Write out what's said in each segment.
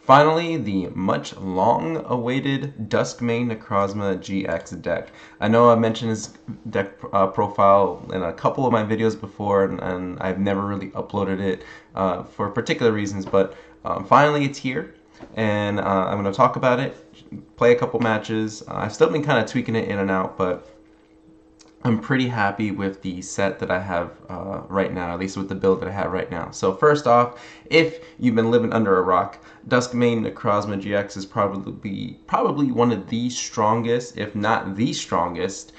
Finally, the much long-awaited Dusk Necrozma-GX deck. I know I mentioned his deck profile in a couple of my videos before, and I've never really uploaded it for particular reasons, but finally it's here, and I'm going to talk about it, play a couple matches. I've still been kind of tweaking it in and out, but I'm pretty happy with the set that I have right now, at least with the build that I have right now. So first off, if you've been living under a rock, Dusk Necrozma-GX is probably one of the strongest, if not the strongest,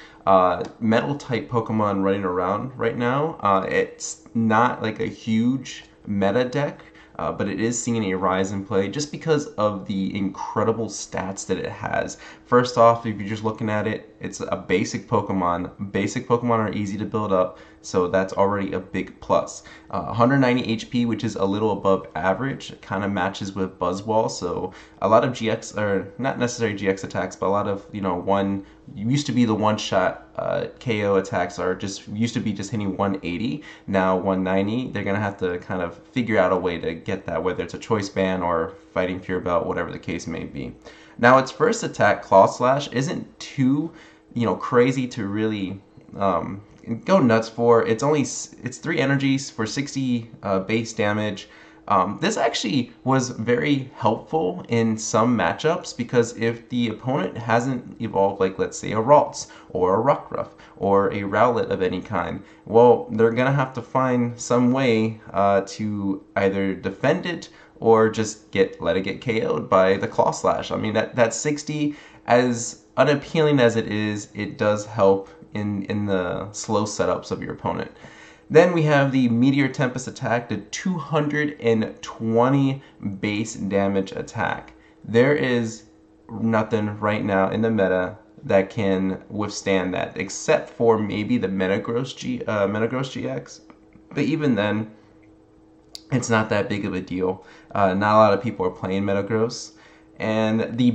metal type Pokemon running around right now. It's not like a huge meta deck, but it is seeing a rise in play just because of the incredible stats that it has. First off, if you're just looking at it, it's a basic Pokemon. Basic Pokemon are easy to build up, so that's already a big plus. 190 HP, which is a little above average, kind of matches with Buzzwole, so a lot of GX, or not necessarily GX attacks, but a lot of, used to be the one-shot KO attacks are used to be just hitting 180, now 190. They're going to have to kind of figure out a way to get that, whether it's a choice band or fighting Fear Belt, whatever the case may be. Now, its first attack, Claw Slash, isn't too, crazy to really go nuts for. It's 3 energies for 60 base damage. This actually was very helpful in some matchups because if the opponent hasn't evolved, like let's say a Ralts or a Rockruff or a Rowlet of any kind, well, they're gonna have to find some way to either defend it or just let it get KO'd by the Claw Slash. I mean, that 60, as unappealing as it is, it does help in the slow setups of your opponent. Then we have the Meteor Tempest attack, the 220 base damage attack. There is nothing right now in the meta that can withstand that, except for maybe the Metagross GX. But even then, it's not that big of a deal. Not a lot of people are playing Metagross. And the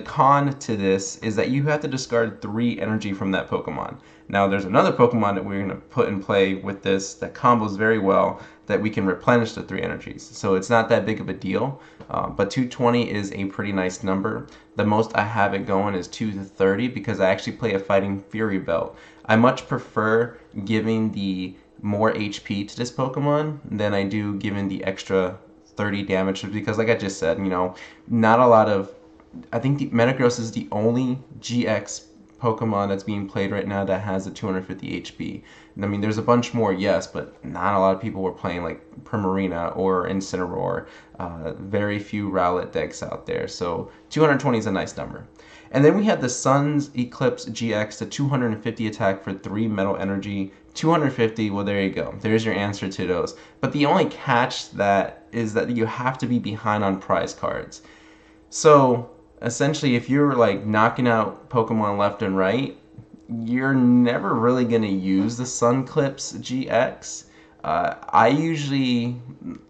con to this is that you have to discard 3 energy from that Pokemon. Now there's another Pokemon that we're going to put in play with this that combos very well, that we can replenish the 3 energies. So it's not that big of a deal, but 220 is a pretty nice number. The most I have it going is 230 because I actually play a Fighting Fury Belt. I much prefer giving the more HP to this Pokemon than I do giving the extra 30 damage because, like I just said, not a lot of... I think the Metagross is the only GX Pokemon that's being played right now that has a 250 HP. I mean, there's a bunch more, yes, but not a lot of people were playing like Primarina or Incineroar. Very few Rowlet decks out there, so 220 is a nice number. And then we have the Sun's Eclipse GX, the 250 attack for 3 metal energy. 250, well, there you go. There's your answer to those. But the only catch that is that you have to be behind on prize cards. So essentially, if you're like knocking out Pokemon left and right, you're never really going to use the Sunclipse GX. I usually,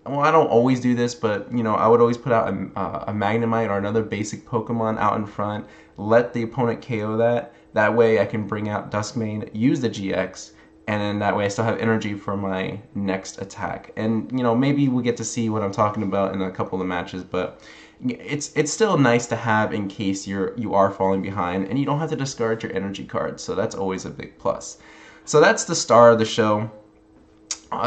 well, I don't always do this, but I would always put out a Magnemite or another basic Pokemon out in front, let the opponent KO that. That way I can bring out Duskmane, use the GX, and then that way I still have energy for my next attack. And maybe we'll get to see what I'm talking about in a couple of matches, but it's still nice to have in case you are falling behind and you don't have to discard your energy cards, so that's always a big plus. So that's the star of the show.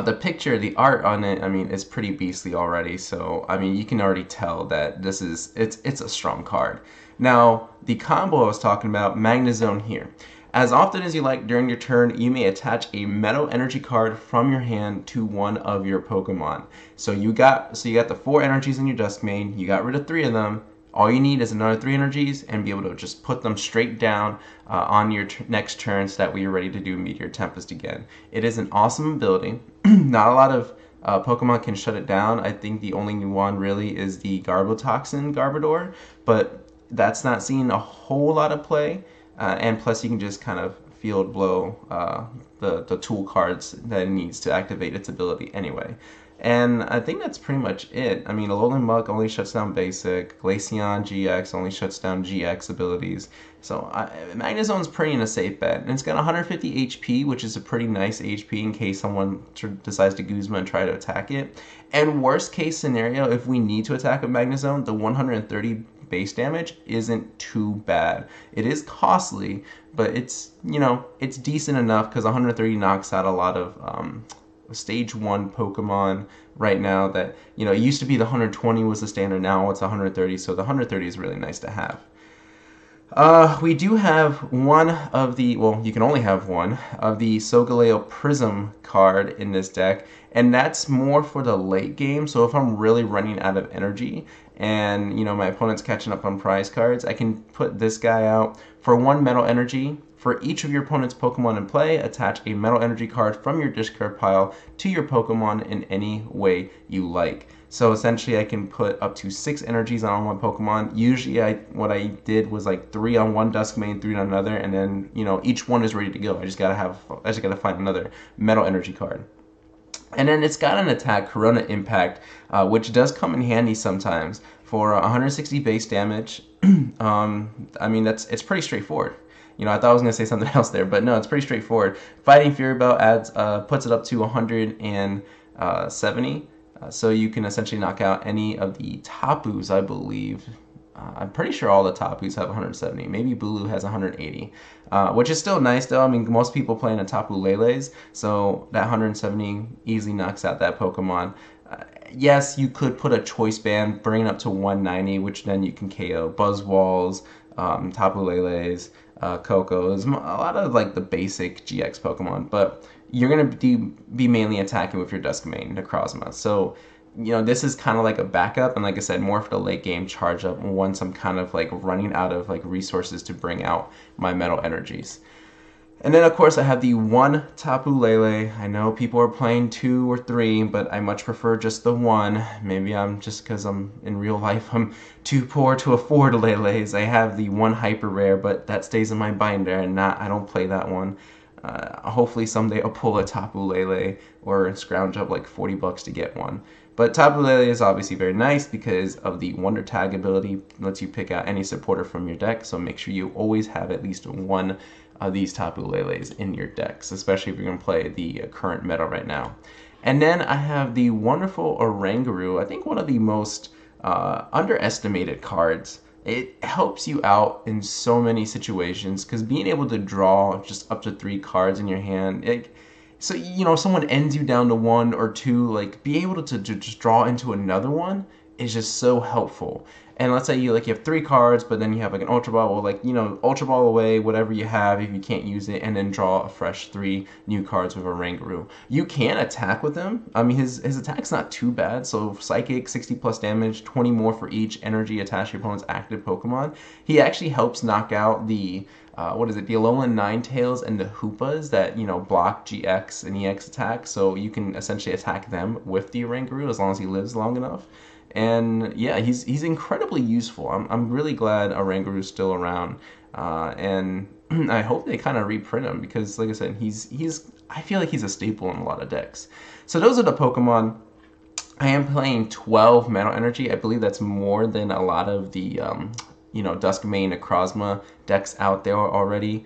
The picture, the art on it, I mean, it's pretty beastly already, so I mean, you can already tell that it's a strong card. Now, the combo I was talking about, Magnezone here. As often as you like during your turn, you may attach a Metal Energy card from your hand to one of your Pokemon. So you got the 4 energies in your Duskmane, you got rid of 3 of them. All you need is another 3 energies and be able to just put them straight down on your next turn so that way you're ready to do Meteor Tempest again. It is an awesome ability. Not a lot of Pokemon can shut it down. I think the only one really is the Garbotoxin Garbodor, but that's not seeing a whole lot of play. And plus you can just kind of field blow the tool cards that it needs to activate its ability anyway. And I think that's pretty much it. I mean, Alolan Muck only shuts down basic. Glaceon GX only shuts down GX abilities. So Magnezone's pretty in a safe bet. And it's got 150 HP, which is a pretty nice HP in case someone decides to Guzma and try to attack it. And worst case scenario, if we need to attack a Magnezone, the 130 base damage isn't too bad. It is costly, but it's, you know, it's decent enough because 130 knocks out a lot of stage 1 Pokemon right now that, you know, it used to be the 120 was the standard, now it's 130, so the 130 is really nice to have. We do have one of the, well, you can only have one of the Solgaleo Prism card in this deck, and that's more for the late game. So if I'm really running out of energy and, you know, my opponent's catching up on prize cards, I can put this guy out for 1 Metal Energy. For each of your opponent's Pokemon in play, attach a Metal Energy card from your discard pile to your Pokemon in any way you like. So essentially I can put up to 6 energies on one Pokemon. Usually what I did was like 3 on one Dusk main, 3 on another, and then, you know, each one is ready to go. I just gotta find another Metal Energy card. And then it's got an attack, Corona Impact, which does come in handy sometimes for 160 base damage. I mean, it's pretty straightforward. You know, I thought I was going to say something else there, but no, it's pretty straightforward. Fighting Fury Belt puts it up to 170, so you can essentially knock out any of the Tapus, I believe. I'm pretty sure all the Tapus have 170. Maybe Bulu has 180, which is still nice, though. I mean, most people play in a Tapu Leles, so that 170 easily knocks out that Pokemon. Yes, you could put a Choice Band, bring it up to 190, which then you can KO Buzzwalls, Tapu Leles, Cocos, a lot of like the basic GX Pokemon, but you're going to be mainly attacking with your Dusk main, Necrozma. So, you know, this is kind of like a backup, and like I said, more for the late game charge up once I'm kind of like running out of like resources to bring out my Metal Energies. And then, of course, I have the 1 Tapu Lele. I know people are playing 2 or 3, but I much prefer just the 1. Maybe I'm just because I'm in real life, I'm too poor to afford Leles. I have the 1 Hyper Rare, but that stays in my binder, and I don't play that one. Hopefully someday I'll pull a Tapu Lele or scrounge up like 40 bucks to get one. But Tapu Lele is obviously very nice because of the Wonder Tag ability. It lets you pick out any supporter from your deck, so make sure you always have at least 1 of these Tapu Leles in your decks, especially if you're going to play the current meta right now. And then I have the wonderful Oranguru, I think one of the most underestimated cards. It helps you out in so many situations because being able to draw just up to 3 cards in your hand, so, you know, someone ends you down to 1 or 2, like, be able to just draw into another one is just so helpful. And let's say you have 3 cards, but then you have like an Ultra Ball, well, like, you know, Ultra Ball away whatever you have if you can't use it, and then draw a fresh 3 new cards with Oranguru. You can attack with him. I mean, his attack's not too bad. So Psychic, 60 plus damage, 20 more for each energy attached to your opponent's active Pokemon. He actually helps knock out the the Alolan Ninetales and the Hoopas that, you know, block GX and EX attacks. So you can essentially attack them with the Oranguru as long as he lives long enough. And yeah, he's incredibly useful. I'm really glad Oranguru's still around, and I hope they kind of reprint him because, like I said, I feel like he's a staple in a lot of decks. So those are the Pokemon. I am playing 12 Metal Energy. I believe that's more than a lot of the you know, Dusk main Necrozma decks out there already.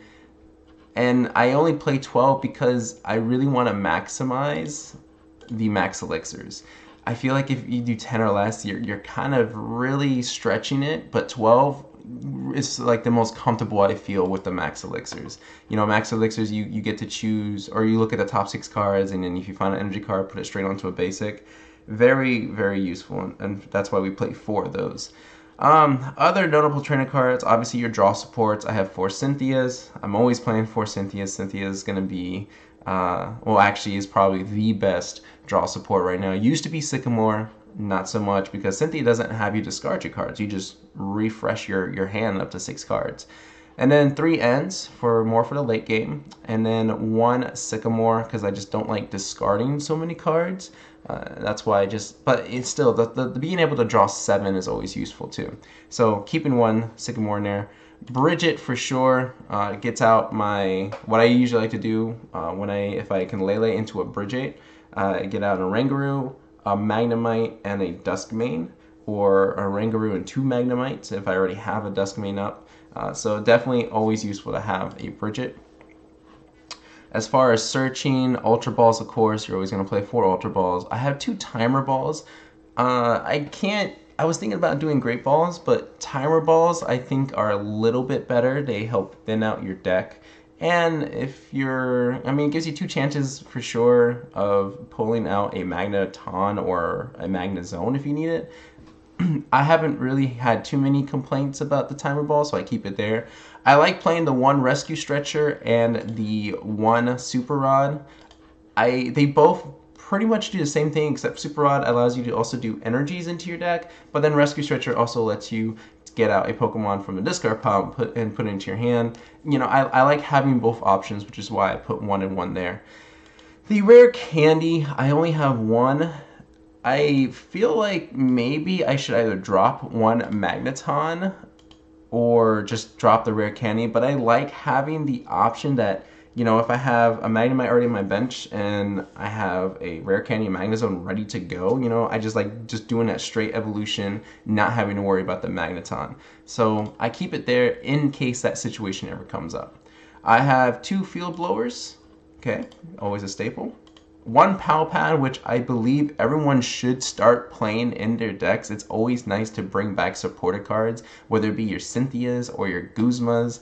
And I only play 12 because I really want to maximize the max elixirs. I feel like if you do 10 or less, you're kind of really stretching it, but 12 is like the most comfortable I feel with the max elixirs. You know, max elixirs, you get to choose, or you look at the top 6 cards, and then if you find an energy card, put it straight onto a basic. Very, very useful, and that's why we play 4 of those. Other notable trainer cards, obviously your draw supports. I have 4 Cynthias. I'm always playing 4 Cynthias. Cynthia is going to be, well, actually is probably the best draw support right now. It used to be Sycamore, not so much, because Cynthia doesn't have you discard your cards. You just refresh your hand up to 6 cards. And then 3 Ents for more for the late game. And then 1 Sycamore, because I just don't like discarding so many cards. That's why but it's still, the being able to draw 7 is always useful too. So keeping 1 Sycamore in there. Bridget for sure gets out what I usually like to do if I can Lele into a Bridget. Get out an Oranguru, a Magnemite and a Dusk main, or a Rangaroo and 2 Magnemites if I already have a Dusk main up. So definitely always useful to have a Bridget. As far as searching, Ultra Balls, of course, you're always going to play 4 Ultra Balls. I have 2 Timer Balls. I was thinking about doing Great Balls, but Timer Balls I think are a little bit better. They help thin out your deck. And if you're, I mean, it gives you 2 chances for sure of pulling out a Magneton or a Magnezone if you need it. I haven't really had too many complaints about the Timer Ball, so I keep it there. I like playing the 1 Rescue Stretcher and the 1 Super Rod. They both pretty much do the same thing, except Super Rod allows you to also do energies into your deck, but then Rescue Stretcher also lets you get out a Pokemon from the discard pile and put it into your hand. You know, I like having both options, which is why I put 1 and 1 there. The rare candy, I only have 1. I feel like maybe I should either drop 1 Magneton or just drop the rare candy, but I like having the option that, you know, if I have a Magnemite already on my bench and I have a rare candy and Magnezone ready to go, you know, I just like just doing that straight evolution, not having to worry about the Magneton. So I keep it there in case that situation ever comes up. I have 2 Field Blowers, okay, always a staple. 1 Pal Pad, which I believe everyone should start playing in their decks. It's always nice to bring back supported cards, whether it be your Cynthias or your Guzmas.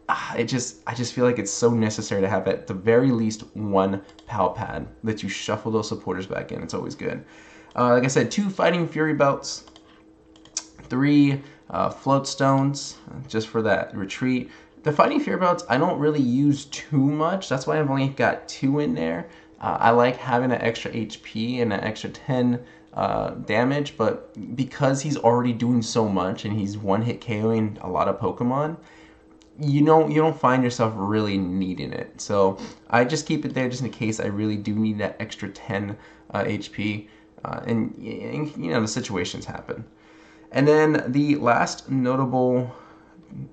I just feel like it's so necessary to have at the very least 1 Pal Pad that you shuffle those supporters back in. It's always good. Like I said, 2 Fighting Fury Belts, 3 Float Stones, just for that retreat. The Fighting Fury Belts I don't really use too much. That's why I've only got 2 in there. I like having an extra HP and an extra 10 damage, but because he's already doing so much and he's one-hit KOing a lot of Pokemon, you don't find yourself really needing it. So I just keep it there just in case I really do need that extra 10 HP, and you know, the situations happen. And then the last notable,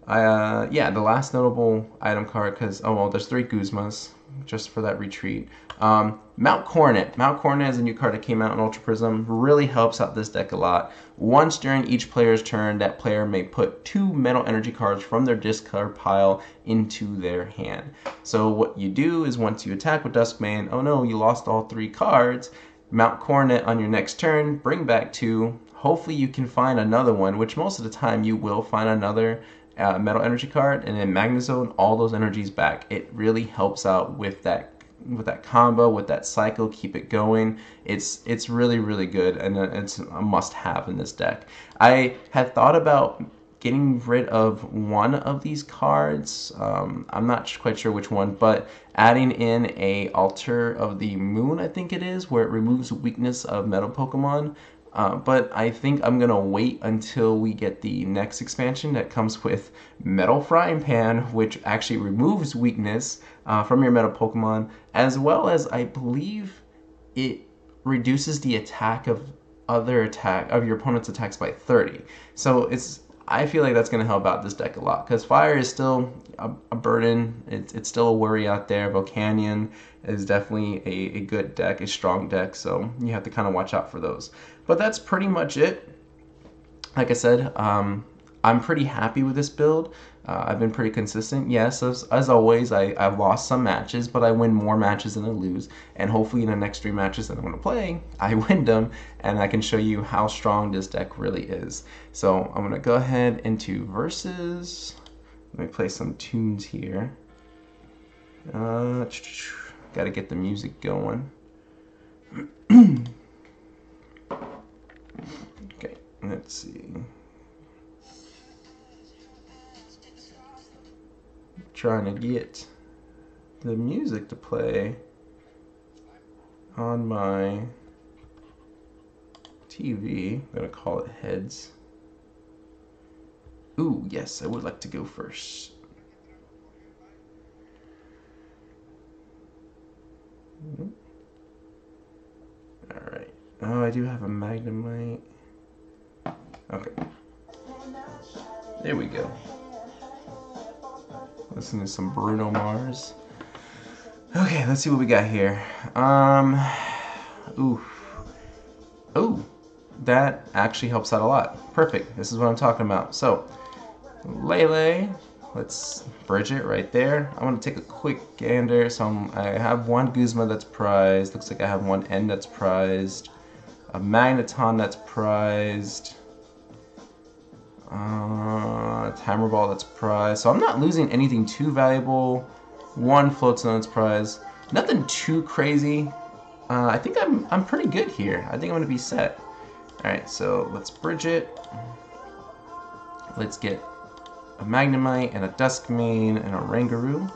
the last notable item card, because there's 3 Guzmas just for that retreat. Mount Coronet. Mount Coronet is a new card that came out in Ultra Prism. Really helps out this deck a lot. Once during each player's turn, that player may put 2 Metal Energy cards from their discard pile into their hand. So what you do is once you attack with Duskmane, oh no, you lost all 3 cards, Mount Coronet on your next turn, bring back 2. Hopefully you can find another one, which most of the time you will find another Metal Energy card, and then Magnezone all those energies back. It really helps out with that combo, with that cycle, keep it going. It's really, really good, and it's a must-have in this deck. I had thought about getting rid of 1 of these cards. I'm not quite sure which one, but adding in a Altar of the Moon, I think it is, where it removes weakness of metal Pokemon. But I think I'm going to wait until we get the next expansion that comes with Metal Frying Pan, which actually removes weakness from your metal Pokemon, as well as I believe it reduces the attack of your opponent's attacks by 30. So I feel like that's going to help out this deck a lot, because fire is still a burden. It's still a worry out there. Volcanion is definitely a good deck, a strong deck, so you have to kind of watch out for those. But that's pretty much it. Like I said, I'm pretty happy with this build. I've been pretty consistent. Yes, as always, I've lost some matches, but I win more matches than I lose. And hopefully in the next 3 matches that I'm going to play, I win them, and I can show you how strong this deck really is. So I'm going to go ahead into Versus. Let me play some tunes here. Got to get the music going. Okay, let's see. Trying to get the music to play on my TV. I'm gonna call it heads. Ooh, yes, I would like to go first. Alright. Oh, I do have a Magnemite. Okay. There we go. Listen to some Bruno Mars. Okay, let's see what we got here. Oof. Oh, that actually helps out a lot. Perfect. This is what I'm talking about. So, Lele, let's bridge it right there. I want to take a quick gander. So I have one Guzma that's prized. Looks like I have one N that's prized. A Magnezone that's prized. Timer Ball that's prized. So I'm not losing anything too valuable. One Floatstone that's prized. Nothing too crazy. I think I'm pretty good here. I think I'm gonna be set. Alright, so let's bridge it. Let's get a Magnemite and a Duskmane and a Rangaroo.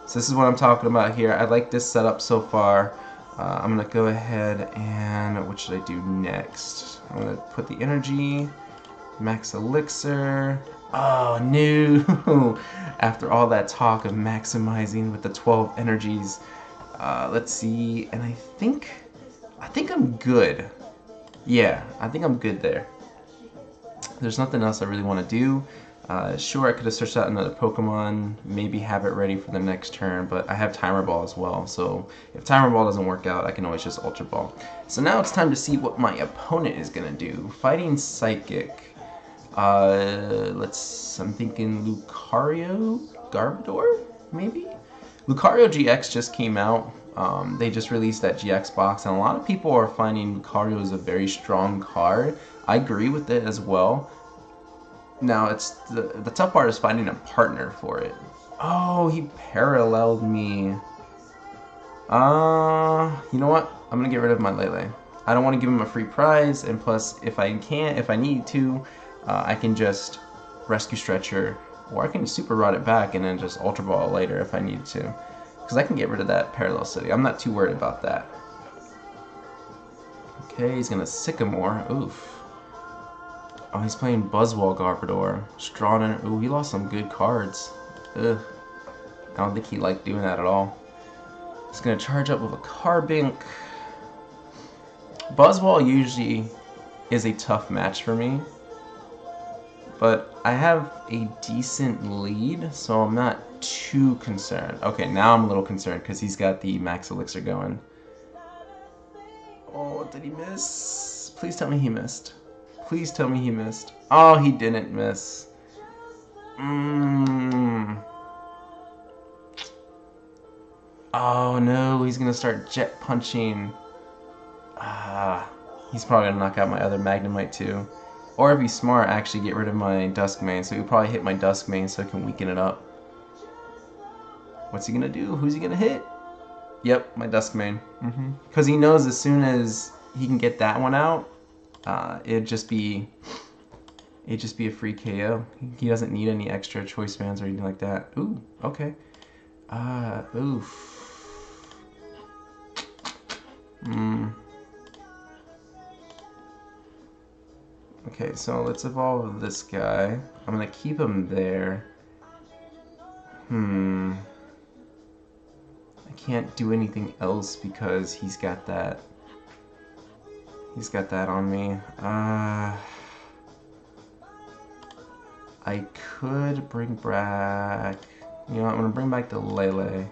So this is what I'm talking about here. I like this setup so far. I'm gonna go ahead and what should I do next? I'm gonna put the energy, max elixir. Oh no! After all that talk of maximizing with the 12 energies, let's see. And I think I'm good. Yeah, I think I'm good there. There's nothing else I really want to do. Sure, I could have searched out another Pokemon, maybe have it ready for the next turn, but I have Timer Ball as well, so if Timer Ball doesn't work out, I can always just Ultra Ball. So now it's time to see what my opponent is going to do. Fighting Psychic. I'm thinking Lucario Garbodor, maybe? Lucario-GX just came out. They just released that GX box, and a lot of people are finding Lucario is a very strong card. I agree with it as well. Now, it's the tough part is finding a partner for it. Oh, he paralleled me. You know what? I'm gonna get rid of my Lele. I don't want to give him a free prize, and plus, if I need to, I can just Rescue Stretcher, or I can Super Rod it back and then just Ultra Ball later if I need to. Because I can get rid of that Parallel City. I'm not too worried about that. Okay, he's gonna Sycamore. Oof. Oh, he's playing Buzzwole Garbodor. Strawner. Ooh, he lost some good cards. Ugh. I don't think he liked doing that at all. He's gonna charge up with a Carbink. Buzzwole usually is a tough match for me, but I have a decent lead, so I'm not too concerned. Okay, now I'm a little concerned because he's got the Max Elixir going. Oh, did he miss? Please tell me he missed. Please tell me he missed. Oh, he didn't miss. Oh no, he's gonna start jet punching. He's probably gonna knock out my other Magnemite too. Or if he's smart, actually get rid of my Duskmane, so he'll probably hit my Duskmane so I can weaken it up. What's he gonna do? Who's he gonna hit? Yep, my Duskmane. Because he knows as soon as he can get that one out, it'd just be a free KO. He doesn't need any extra choice bands or anything like that. Ooh, okay. Oof. Okay, so let's evolve this guy. I'm gonna keep him there. I can't do anything else because he's got that. He's got that on me. I could bring back... You know what, I'm gonna bring back the Lele.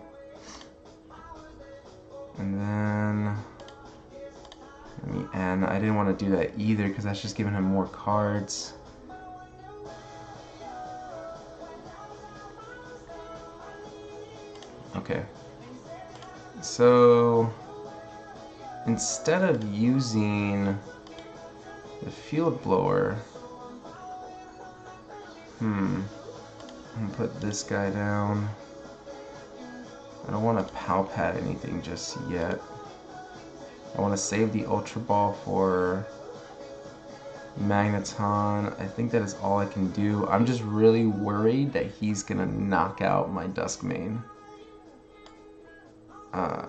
And then... And I didn't want to do that either because that's just giving him more cards. Okay. So instead of using the Field Blower, I'm gonna put this guy down. I don't want to Palpat anything just yet. I want to save the Ultra Ball for Magnezone. I think that is all I can do. I'm just really worried that he's gonna knock out my Duskmane.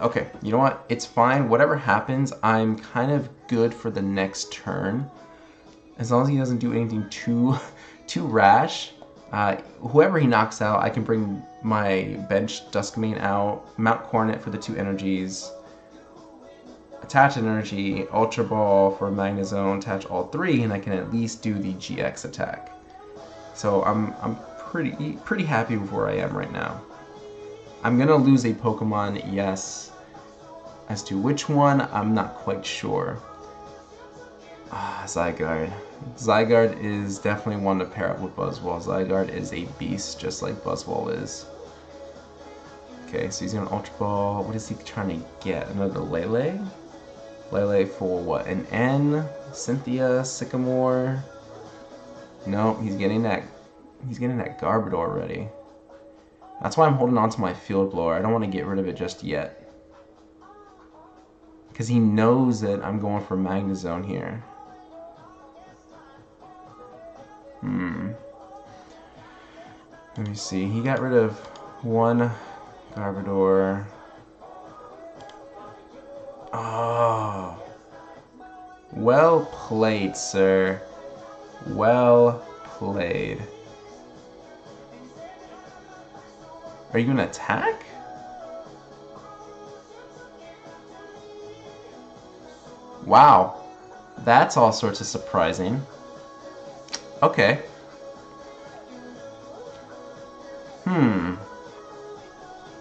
Okay, you know what? It's fine. Whatever happens, I'm kind of good for the next turn. As long as he doesn't do anything too rash. Whoever he knocks out, I can bring my bench Duskmane out, mount Cornet for the 2 energies, attach an energy, Ultra Ball for Magnezone, attach all 3, and I can at least do the GX attack. So I'm pretty happy with where I am right now. I'm gonna lose a Pokemon, yes. As to which one, I'm not quite sure. Ah, Zygarde. Zygarde is definitely one to pair up with Buzzwole. Zygarde is a beast, just like Buzzwole is. Okay, so he's gonna Ultra Ball. What is he trying to get? Another Lele? Lele for what? An N? Cynthia? Sycamore? No, he's getting that. He's getting that Garbodor already. That's why I'm holding on to my Field Blower. I don't want to get rid of it just yet, because he knows that I'm going for Magnezone here. Let me see. He got rid of one Garbodor. Oh. Well played, sir. Well played. Are you gonna attack? Wow. That's all sorts of surprising. Okay.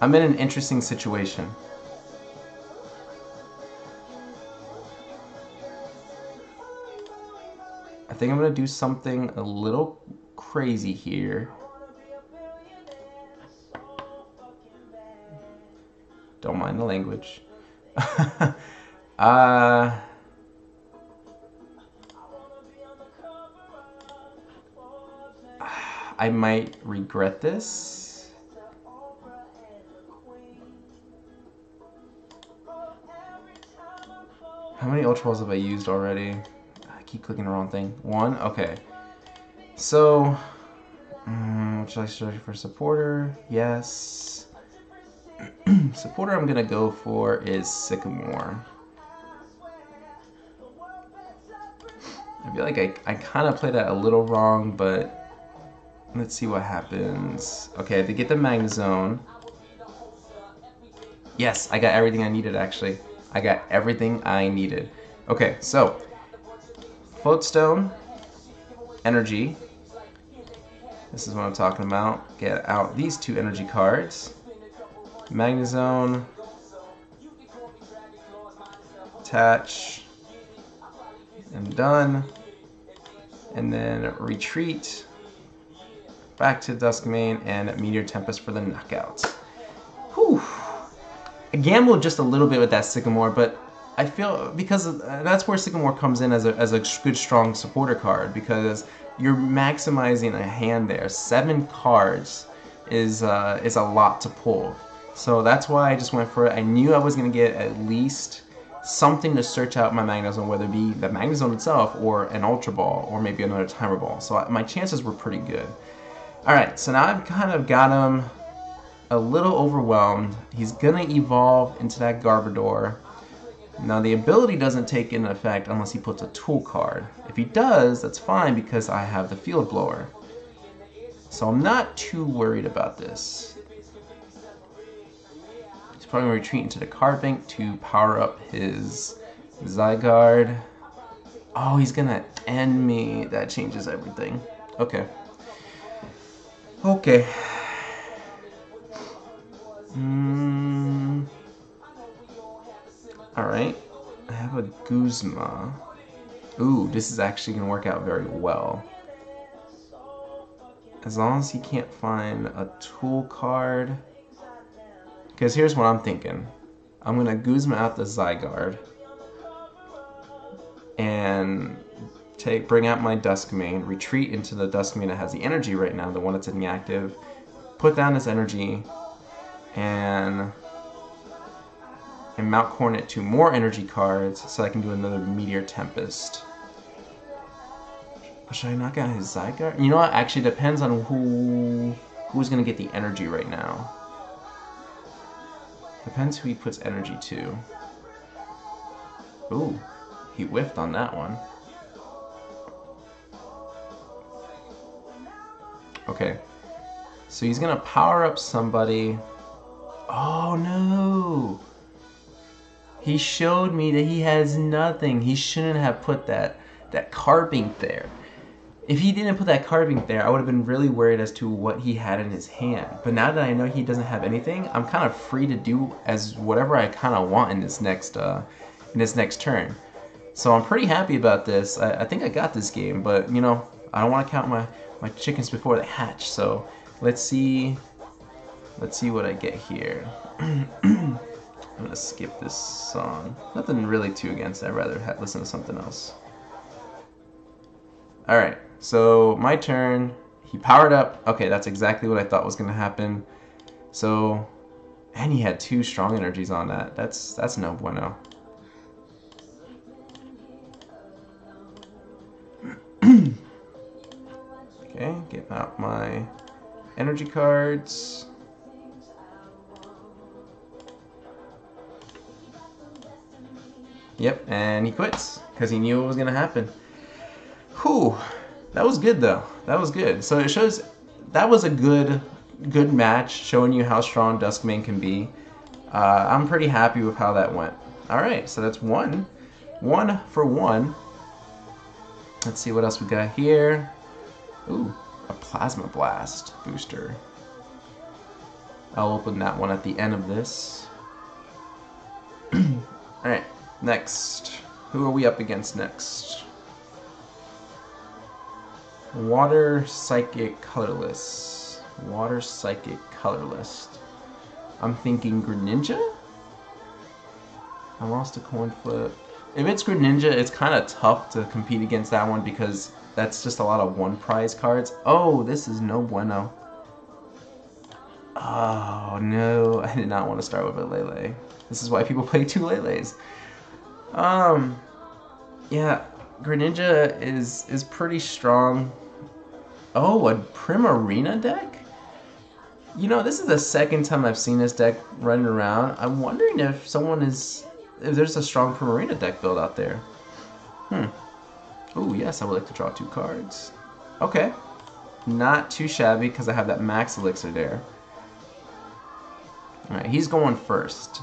I'm in an interesting situation. I think I'm gonna do something a little crazy here. Don't mind the language. I might regret this. How many Ultra Balls have I used already? I keep clicking the wrong thing. One? Okay. So, should I search for supporter? Yes. Supporter I'm gonna go for is Sycamore. I feel like I kind of played that a little wrong, but let's see what happens. Okay, to get the Magnezone. Yes, I got everything I needed, actually. I got everything I needed. Okay, so Floatstone, Energy. This is what I'm talking about. Get out these two energy cards. Magnezone. Attach. And done. And then retreat. Back to Dusk Main and Meteor Tempest for the knockout. Whew. I gambled just a little bit with that Sycamore, but I feel because that's where Sycamore comes in as a good strong supporter card, because you're maximizing a hand there. 7 cards is a lot to pull, so that's why I just went for it. I knew I was gonna get at least something to search out my Magnezone, whether it be the Magnezone itself or an Ultra Ball or maybe another Timer Ball. So my chances were pretty good. All right, so now I've kind of got him a little overwhelmed. He's gonna evolve into that Garbodor. Now the ability doesn't take into effect unless he puts a tool card. If he does, that's fine because I have the Field Blower. So I'm not too worried about this. He's probably gonna retreat into the card bank to power up his Zygarde. Oh, he's gonna end me. That changes everything. Okay. Okay. Alright, I have a Guzma. Ooh, this is actually going to work out very well. As long as he can't find a tool card. Because here's what I'm thinking. I'm going to Guzma out the Zygarde. And bring out my Dusk Main. Retreat into the Dusk Main that has the energy right now, the one that's inactive. Put down this energy. And mount Cornet 2 more energy cards so I can do another Meteor Tempest. Or should I knock out his Zygarde? You know what? Actually, depends on who's gonna get the energy right now. Depends who he puts energy to. Ooh, he whiffed on that one. Okay, so he's gonna power up somebody. Oh no! He showed me that he has nothing. He shouldn't have put that Carbink there. If he didn't put that Carbink there, I would have been really worried as to what he had in his hand. But now that I know he doesn't have anything, I'm kind of free to do as whatever I kind of want in this next turn. So I'm pretty happy about this. I think I got this game, but you know, I don't want to count my chickens before they hatch. So let's see what I get here. I'm gonna skip this song. Nothing really too against it. I'd rather listen to something else. Alright, so my turn. He powered up. Okay, that's exactly what I thought was gonna happen. So, and he had 2 strong energies on that. That's no bueno. Okay, get out my energy cards. Yep, and he quits because he knew what was gonna happen. Whew, that was good though. That was good. So it shows that was a good match, showing you how strong Duskmane can be. I'm pretty happy with how that went. All right, so that's one for one. Let's see what else we got here. Ooh, a Plasma Blast booster. I'll open that one at the end of this. Alright, next. Who are we up against next? Water Psychic Colorless. Water Psychic Colorless. I'm thinking Greninja? I lost a coin flip. If it's Greninja, it's kind of tough to compete against that one because that's just a lot of 1 prize cards. Oh, this is no bueno. Oh, no. I did not want to start with a Lele. This is why people play 2 Leles. Yeah, Greninja is pretty strong. Oh, a Primarina deck? You know, this is the second time I've seen this deck running around. I'm wondering if there's a strong Primarina deck build out there. Oh, yes, I would like to draw 2 cards. Okay. Not too shabby because I have that Max Elixir there. Alright, he's going first.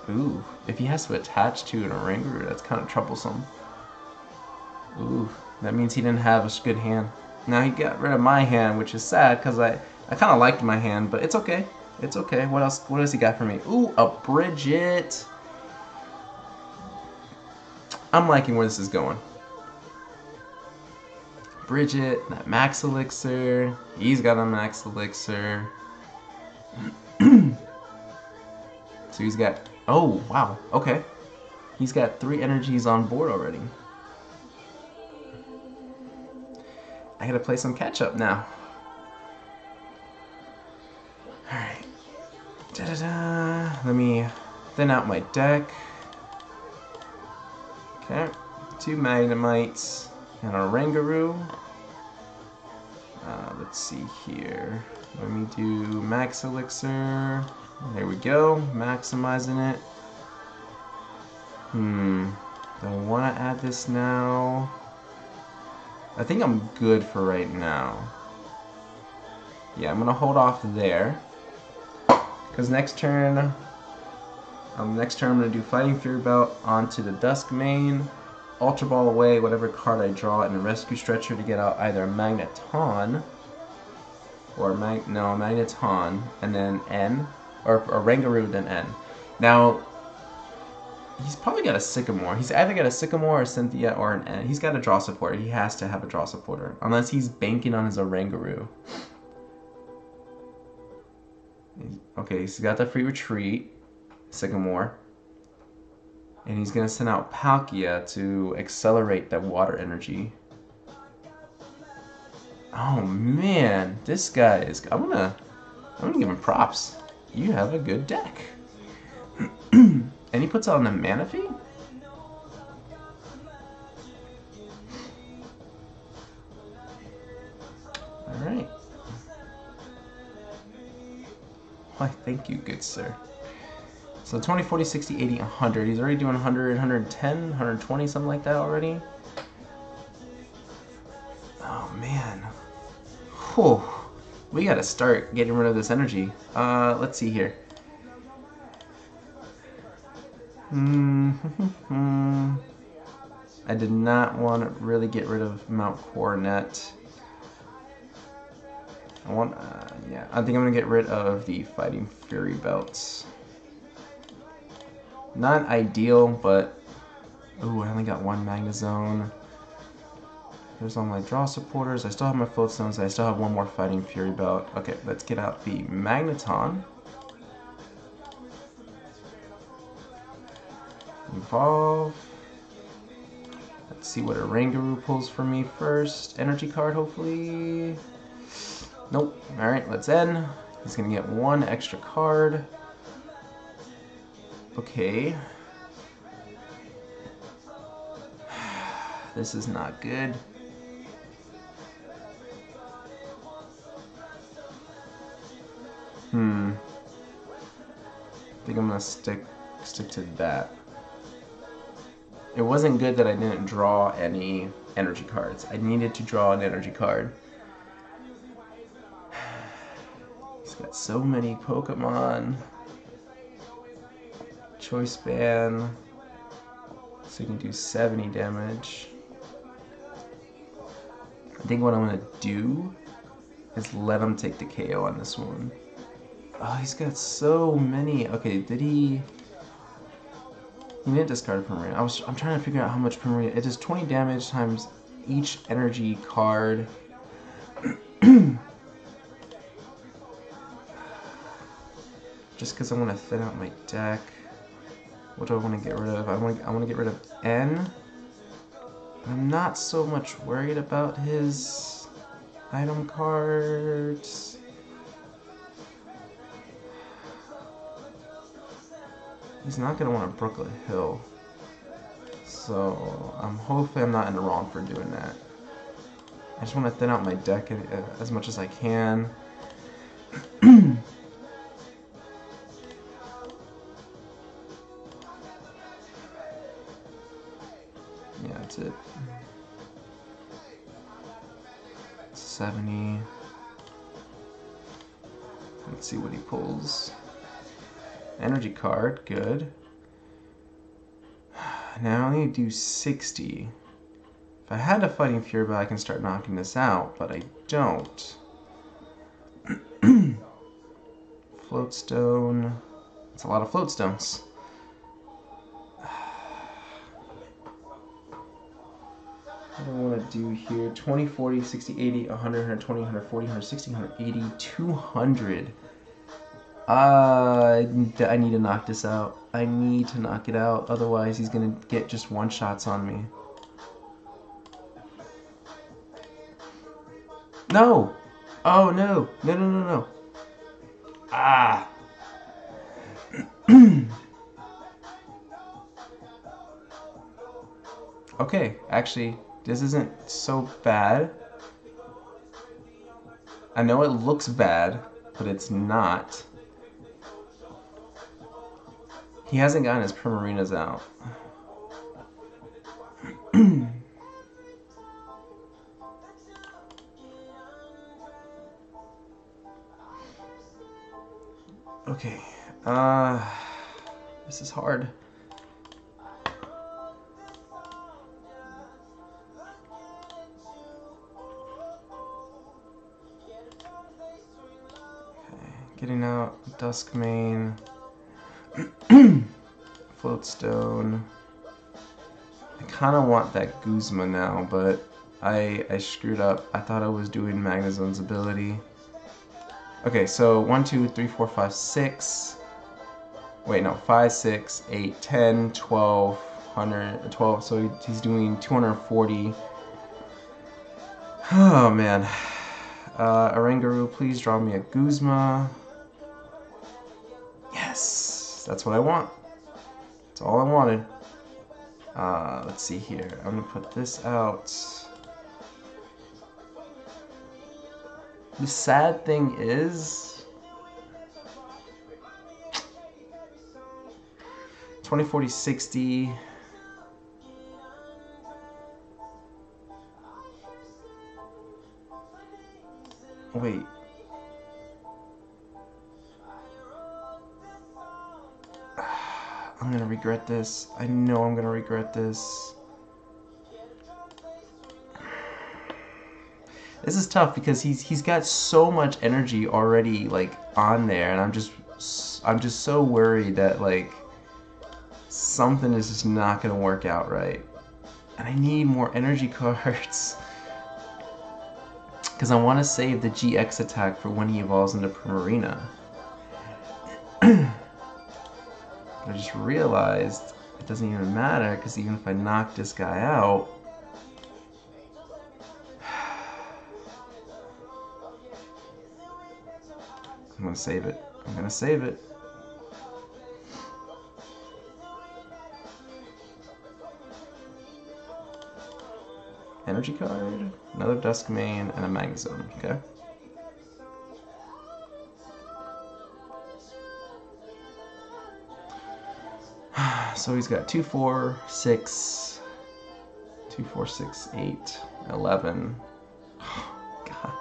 Ooh, if he has to attach to an Oranguru, that's kind of troublesome. Ooh, that means he didn't have a good hand. Now he got rid of my hand, which is sad because I kind of liked my hand, but it's okay. It's okay. What else? What has he got for me? Ooh, a Bridget. I'm liking where this is going. Bridget, that Max Elixir. He's got a Max Elixir. So he's got... Oh, wow. Okay. He's got 3 energies on board already. I gotta play some catch-up now. Alright. Da-da-da. Let me thin out my deck. Okay. 2 Magnemites and a Oranguru. Let's see here. Let me do Max Elixir. There we go. Maximizing it. Do I want to add this now? I think I'm good for right now. Yeah, I'm going to hold off there. Because next turn I'm going to do Fighting Fury Belt onto the Duskmane. Ultra Ball away whatever card I draw, and a Rescue Stretcher to get out either Magneton or Magneton and then N, or Oranguru then N. Now he's probably got a Sycamore. He's either got a Sycamore or Cynthia or an N. He's got a draw supporter. He has to have a draw supporter unless he's banking on his Oranguru. Okay, he's got the free retreat, Sycamore. And he's going to send out Palkia to accelerate that water energy. Oh man, this guy is... I'm gonna give him props. You have a good deck. And he puts out a Manaphy? Alright. Why, thank you, good sir. So 20, 40, 60, 80, 100. He's already doing 100, 110, 120, something like that already. Oh, man. Whew. We gotta start getting rid of this energy. Let's see here. I did not want to really get rid of Mount Coronet. Yeah, I think I'm gonna get rid of the Fighting Fury Belts. Not ideal, but Ooh, I only got one Magnezone. There's all my draw supporters. I still have my float stones. I still have one more Fighting Fury belt. Okay, let's get out the Magneton. Evolve. Let's see what Oranguru pulls for me first. Energy card, hopefully. Nope. Alright, let's end. He's gonna get one extra card. Okay. This is not good. I think I'm gonna stick to that. It wasn't good that I didn't draw any energy cards. I needed to draw an energy card. He's got so many Pokemon. Choice Band. So he can do 70 damage. I think what I'm gonna do is let him take the KO on this one. Oh, he's got so many. Okay, did he? He didn't discard a Primarina. I'm trying to figure out how much Primarina. It does 20 damage times each energy card. Just because I want to thin out my deck. What do I want to get rid of? I want to get rid of N. I'm not so much worried about his item cards. He's not going to want to Brooklet Hill. So I'm hoping I'm not in the wrong for doing that. I just want to thin out my deck as much as I can. Yeah, that's it. 70. Let's see what he pulls. Energy card, good. Now I need to do 60. If I had a Fighting Fury, but I can start knocking this out, but I don't. Floatstone. It's a lot of Floatstones. What do I want to do here? 20, 40, 60, 80, 100, 120, 140, 160, 180, 200. I need to knock this out. I need to knock it out. Otherwise, he's going to get just one-shots on me. No! Oh, no. No, no, no, no. Ah! Okay, actually, this isn't so bad. I know it looks bad, but it's not. He hasn't gotten his Primarinas out. Okay. This is hard. Okay, getting out Dusk main. Floatstone. I kind of want that Guzma now, but I screwed up. I thought I was doing Magnezone's ability. Okay, so 1, 2, 3, 4, 5, 6. Wait, no, 5, 6, 8, 10, 12, 100, 12. So he's doing 240. Oh man. Oranguru, please draw me a Guzma. Yes, that's what I want. That's all I wanted. Let's see here. I'm gonna put this out. The sad thing is 20, 40, 60. Wait. I'm gonna regret this. I know I'm gonna regret this. This is tough because he's got so much energy already like on there, and I'm just so worried that like Something is just not going to work out right. And I need more energy cards. Because I want to save the GX attack for when he evolves into Primarina. I just realized it doesn't even matter, because even if I knock this guy out... I'm going to save it. I'm going to save it. Energy card, another Dusk main, and a Magnezone, okay? So he's got 2, 4, 6, 2, 4, 6, 8, 11. Oh, gosh.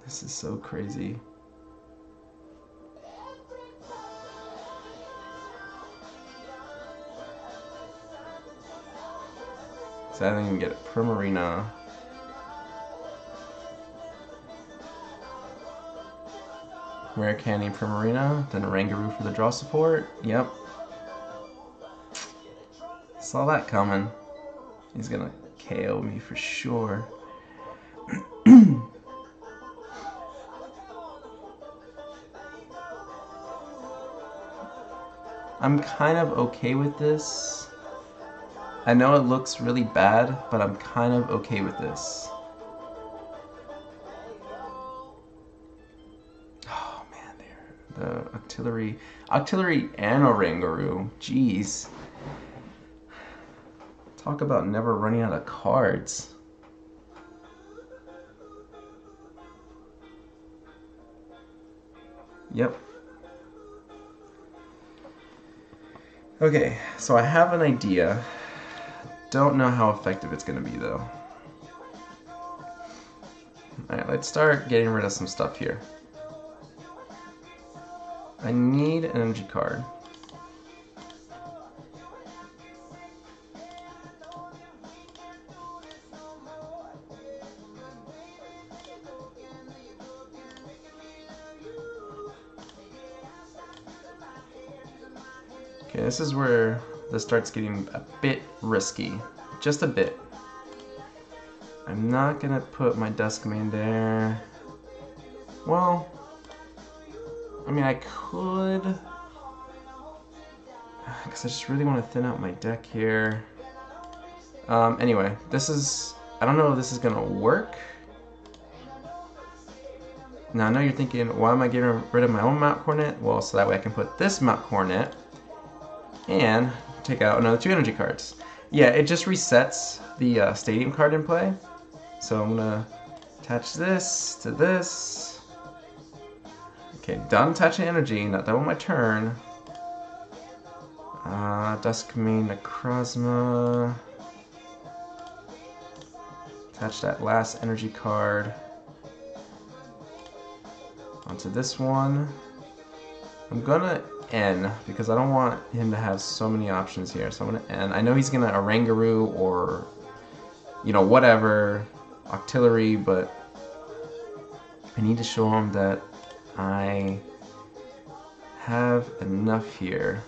This is so crazy. So I didn't even get a Primarina. Rare Candy Primarina, then a Rangaroo for the draw support. Yep. Saw that coming. He's gonna KO me for sure. I'm kind of okay with this. I know it looks really bad, but I'm kind of okay with this. Oh man, the Octillery and a Rangaroo. Jeez. Talk about never running out of cards. Yep. Okay, so I have an idea. Don't know how effective it's going to be though. Alright, let's start getting rid of some stuff here. I need an energy card. Okay, this is where this starts getting a bit risky. Just a bit. I'm not gonna put my Dusk main there. Well, I mean I could, because I just really want to thin out my deck here. Anyway, this is, I don't know if this is gonna work. Now I know you're thinking, why am I getting rid of my own Mount Cornet? Well, so that way I can put this Mount Cornet and take out another 2 energy cards. Yeah, it just resets the stadium card in play. So I'm gonna attach this to this. Okay, done touching energy, not done with my turn. Dusk main Necrozma. Attach that last energy card onto this one. I'm gonna N because I don't want him to have so many options here. So I'm gonna N. I know he's gonna a Rangaroo or, you know, whatever, Octillery, but I need to show him that I have enough here.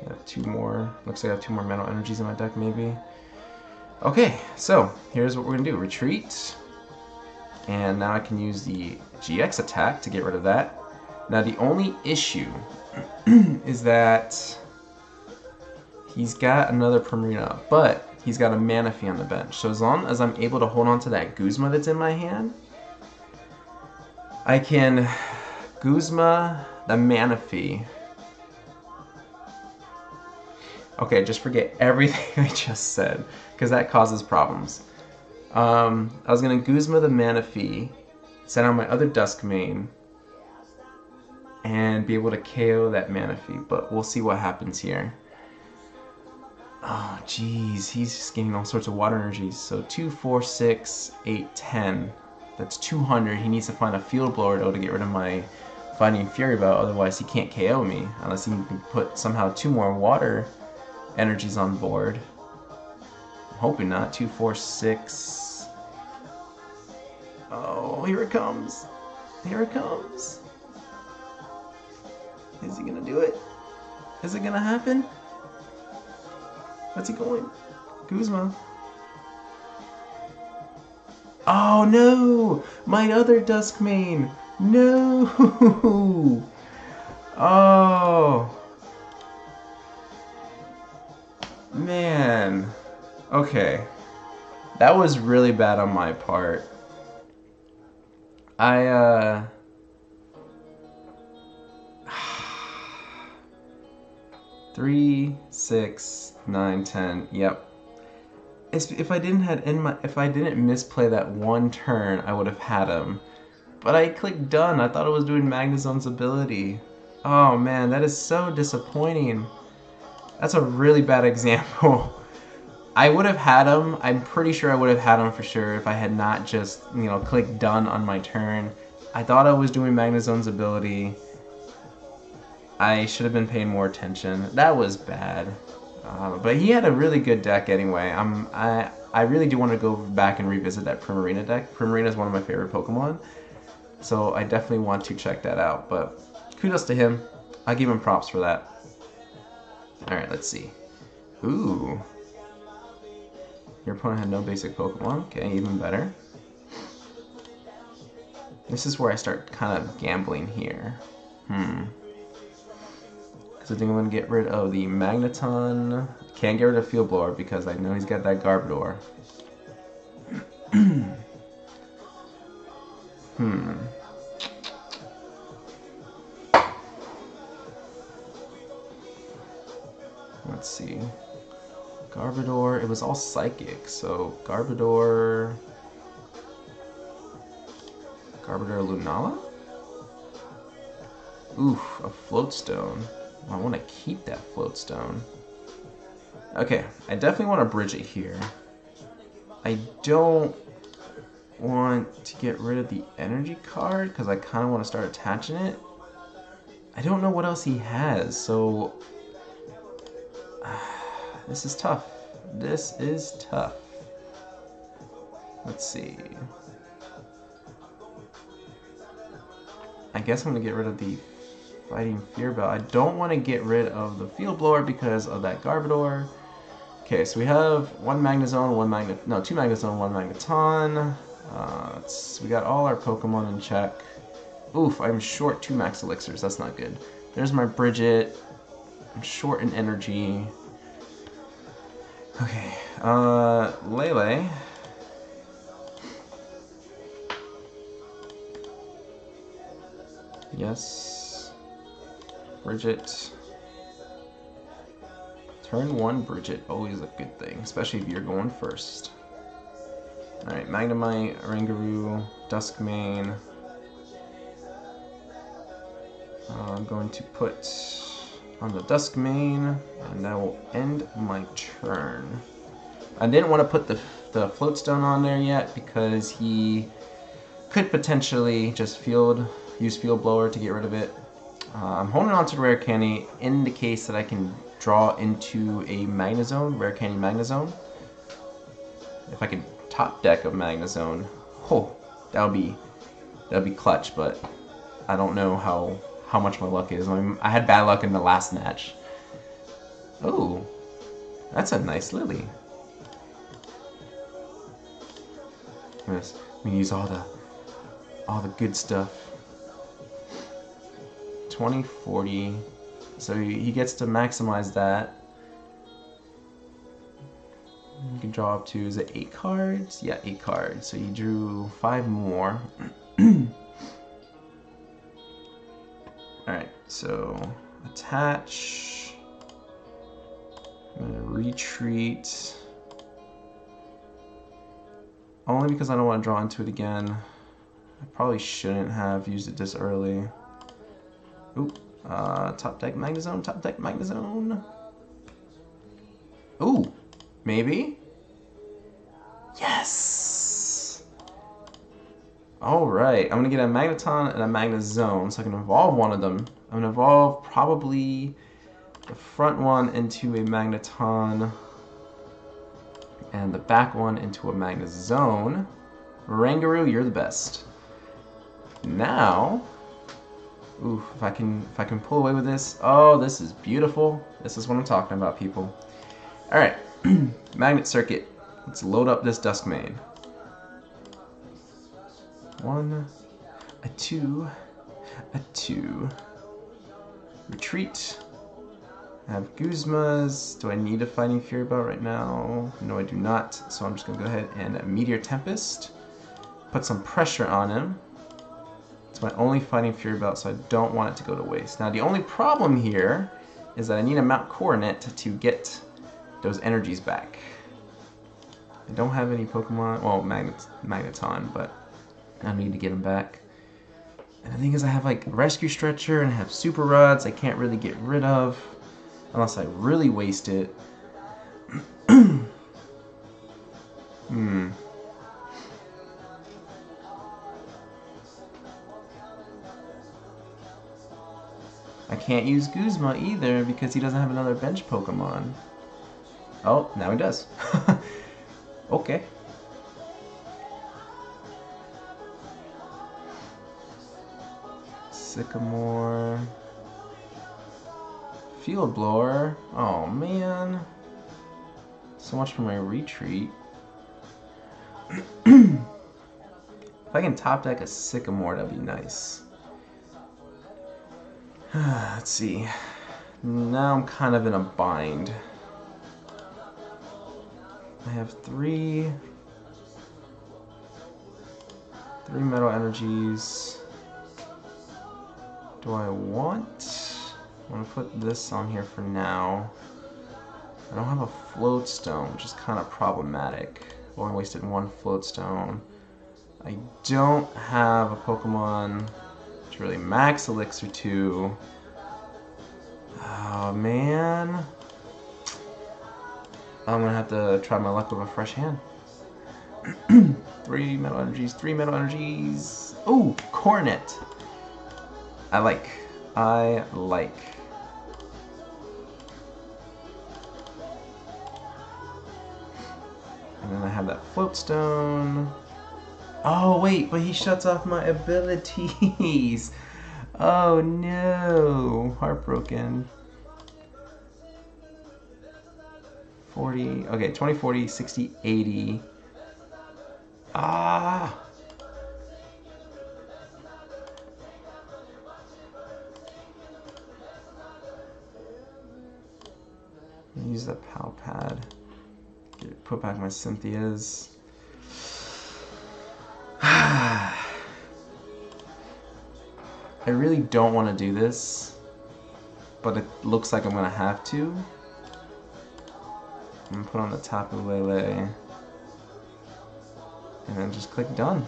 I have 2 more. Looks like I have 2 more metal energies in my deck, maybe. Okay, so here's what we're gonna do: retreat. And now I can use the GX attack to get rid of that. Now the only issue is that he's got another Primarina, but he's got a Manaphy on the bench. So as long as I'm able to hold on to that Guzma that's in my hand, I can Guzma the Manaphy. Okay, just forget everything I just said, because that causes problems. I was going to Guzma the Manaphy, send out my other Dusk main, and be able to KO that Manaphy, but we'll see what happens here. Oh, jeez, he's just getting all sorts of water energies. So 2, 4, 6, 8, 10. That's 200. He needs to find a Field Blower though to get rid of my Fighting Fury Belt, otherwise he can't KO me, unless he can put somehow 2 more water energies on board. hoping not. 2, 4, 6. Oh, here it comes. Here it comes. Is he gonna do it? Is it gonna happen? What's he going? Guzma. Oh no! My other Dusk main! No! Oh! Man. Okay. That was really bad on my part. 3, 6, 9, 10. Yep. If I didn't misplay that one turn, I would have had him. But I clicked done. I thought it was doing Magnezone's ability. Oh man, that is so disappointing. That's a really bad example. I would have had him. I'm pretty sure I would have had him for sure if I had not just, clicked done on my turn. I thought I was doing Magnezone's ability. I should have been paying more attention. That was bad. But he had a really good deck anyway. I really do want to go back and revisit that Primarina deck. Primarina is one of my favorite Pokemon. So I definitely want to check that out. But kudos to him. I'll give him props for that. Alright, let's see. Ooh. Your opponent had no basic Pokemon. Okay, even better. This is where I start kind of gambling here. Because I think I'm going to get rid of the Magneton. Can't get rid of Field Blower because I know he's got that Garbodor. Let's see. Garbodor, it was all psychic, so Garbodor Lunala? Oof, a Floatstone. I want to keep that Floatstone. Okay, I definitely want to bridge it here. I don't want to get rid of the energy card because I kind of want to start attaching it. I don't know what else he has, so this is tough. This is tough. Let's see. I guess I'm going to get rid of the Fighting Fear Bell. I don't want to get rid of the Field Blower because of that Garbodor. Okay, so we have two Magnezone, one Magneton. We got all our Pokemon in check. Oof, I'm short 2 Max Elixirs. That's not good. There's my Bridget. I'm short in energy. Okay, Lele. Yes. Bridget. Turn 1 Bridget, always a good thing, especially if you're going first. Alright, Magnemite, Rangaroo, Dusk main. I'm going to put on the Dusk main, and that will end my turn. I didn't want to put the Floatstone on there yet because he could potentially just use Field Blower to get rid of it. I'm holding on to the Rare Candy in the case that I can draw into a Magnezone, Rare Candy Magnezone. If I could top deck a Magnezone, oh, that would be clutch. But I don't know how much my luck is. I had bad luck in the last match. Oh, that's a nice Lily. Yes, we use all the good stuff. 20, 40. So he gets to maximize that. You can draw up to, is it 8 cards? Yeah, 8 cards. So he drew 5 more. Alright, so attach. I'm gonna retreat. Only because I don't want to draw into it again. I probably shouldn't have used it this early. Oop. Top deck Magnezone, top deck Magnezone. Ooh, maybe? Yes! Alright, I'm gonna get a Magneton and a Magnezone, so I can evolve one of them. I'm gonna evolve probably the front one into a Magneton. And the back one into a Magnezone. Rangaroo, you're the best. Now, ooh, if I can pull away with this. Oh, this is beautiful. This is what I'm talking about, people. All right, magnet circuit. Let's load up this Dusk main. 1, a 2, a 2. Retreat. I have Guzmas. Do I need a Fighting Fury Belt right now? No, I do not. So I'm just going to go ahead and Meteor Tempest. Put some pressure on him. It's my only Fighting Fury Belt, so I don't want it to go to waste. Now, the only problem here is that I need a Mount Coronet to get those energies back. I don't have any Pokemon, well, Magneton, but I need to get them back. And the thing is, I have like Rescue Stretcher and I have Super Rods I can't really get rid of unless I really waste it. I can't use Guzma either because he doesn't have another bench Pokemon. Oh, now he does. Okay. Sycamore. Field Blower. Oh man. So much for my retreat. If I can top deck a Sycamore, that'd be nice. Let's see. Now I'm kind of in a bind. I have three Metal Energies. Do I want? I'm gonna put this on here for now. I don't have a Float Stone, which is kind of problematic. I've only wasted one Float Stone. I don't have a Pokemon to really max Elixir to. Oh man. I'm gonna have to try my luck with a fresh hand. 3 Metal Energies, 3 Metal Energies. Ooh, Coronet. I like. And then I have that Float Stone. Oh wait, but he shuts off my abilities. Oh no, heartbroken. 40, okay, 20, 40, 60, 80. Ah! Use the Pal Pad. Put back my Cynthias. I really don't want to do this, but it looks like I'm going to have to. I'm going to put on the Tapu Lele, and then just click done.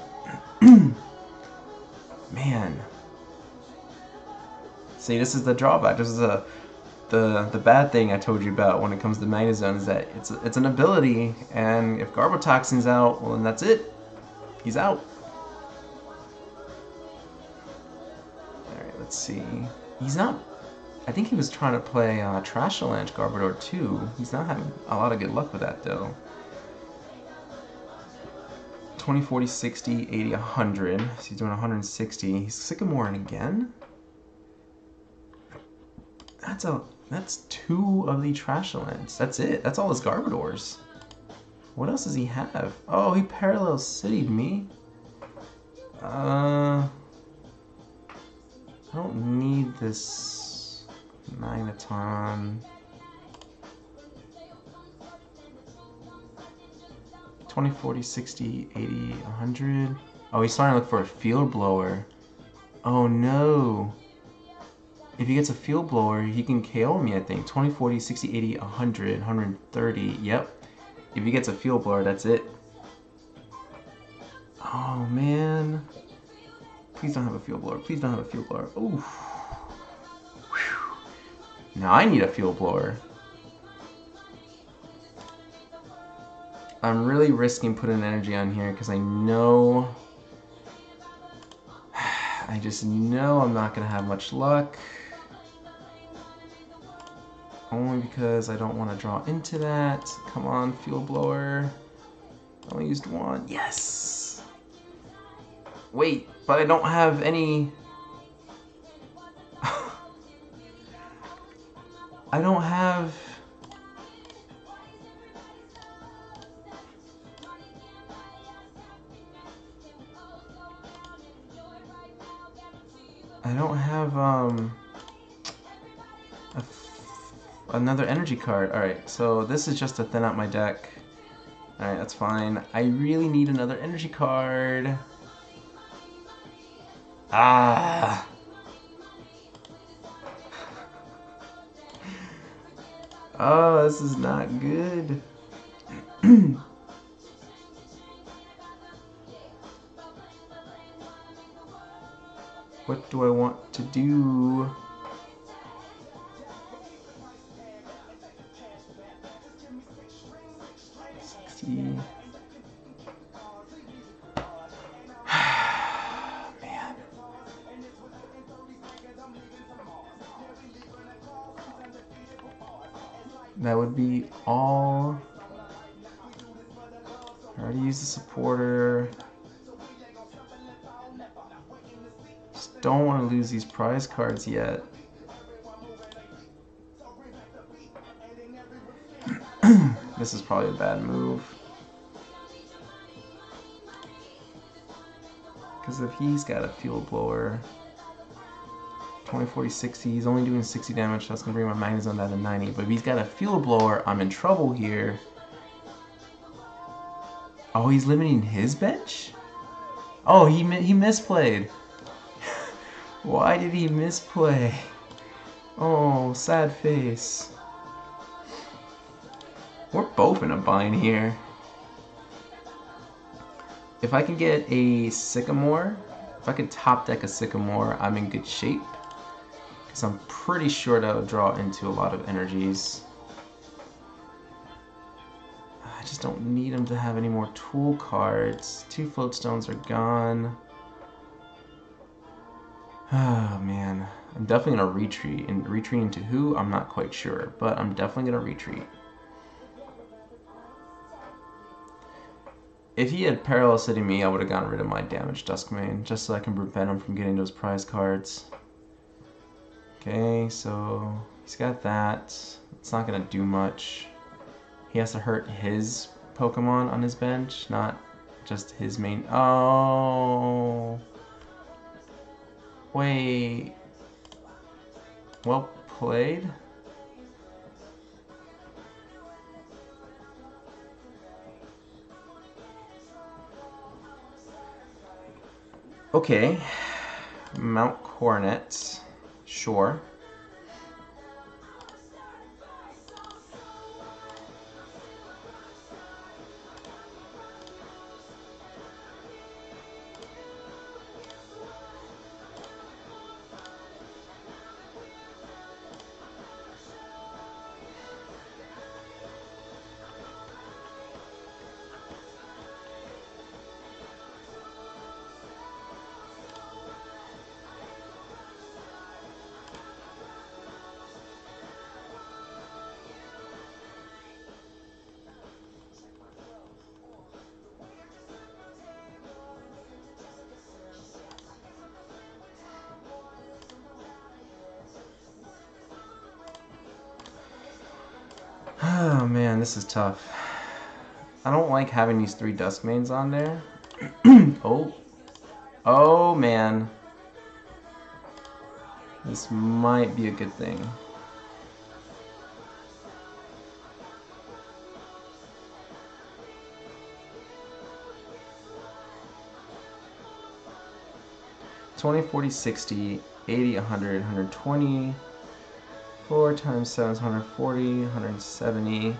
Man. See, this is the drawback. This is the bad thing I told you about when it comes to Magnezone is that it's an ability, and if Garbotoxin's out, well then that's it. He's out. Alright, let's see. He's not. I think he was trying to play Trashalanche Garbodor too. He's not having a lot of good luck with that though. 20, 40, 60, 80, 100. So he's doing 160. He's Sycamoring again? That's 2 of the Trashalanches. That's it. That's all his Garbodors. What else does he have? Oh, he Parallel City'd me. I don't need this Magneton. 20, 40, 60, 80, 100. Oh, he's starting to look for a Field Blower. Oh no. If he gets a Field Blower, he can KO me, I think. 20, 40, 60, 80, 100, 130. Yep. If he gets a Field Blower, that's it. Oh, man. Please don't have a Field Blower. Please don't have a Field Blower. Ooh. Now I need a Field Blower. I'm really risking putting energy on here because I know... I just know I'm not going to have much luck. Only because I don't want to draw into that. Come on, Fuel Blower. I only used one. Yes! Wait, but I don't have any... I don't have... another energy card. Alright, so this is just to thin out my deck. Alright, that's fine. I really need another energy card. Ah! Oh, this is not good. What do I want to do? Man. That would be all. I already used the supporter. Just don't want to lose these prize cards yet. This is probably a bad move. Because if he's got a Fuel Blower, 20, 40, 60, he's only doing 60 damage, so that's going to bring my Magnezone down to 90. But if he's got a Fuel Blower, I'm in trouble here. Oh, he's limiting his bench? Oh, he misplayed. Why did he misplay? Oh, sad face. We're both in a bind here. If I can get a Sycamore, if I can top deck a Sycamore, I'm in good shape. Because I'm pretty sure that would draw into a lot of energies. I just don't need him to have any more tool cards. 2 Floatstones are gone. Oh man, I'm definitely gonna retreat. And retreating to who? I'm not quite sure, but I'm definitely gonna retreat. If he had Parallel City me, I would have gotten rid of my damaged Dusk main, just so I can prevent him from getting those prize cards. Okay, so he's got that. It's not gonna do much. He has to hurt his Pokemon on his bench, not just his main. Oh, wait. Well played. Okay, Mount Coronet, sure. Oh man, this is tough. I don't like having these 3 Dusk mains on there. Oh man. This might be a good thing. $20, $40, $60, $80, $100, $120. 4 times 7 is 140, 170.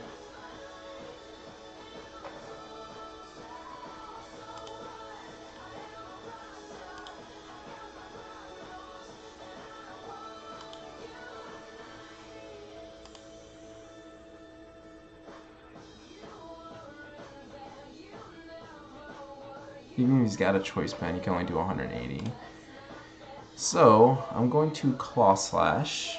Even if he's got a choice band, he can only do 180. So I'm going to Claw Slash.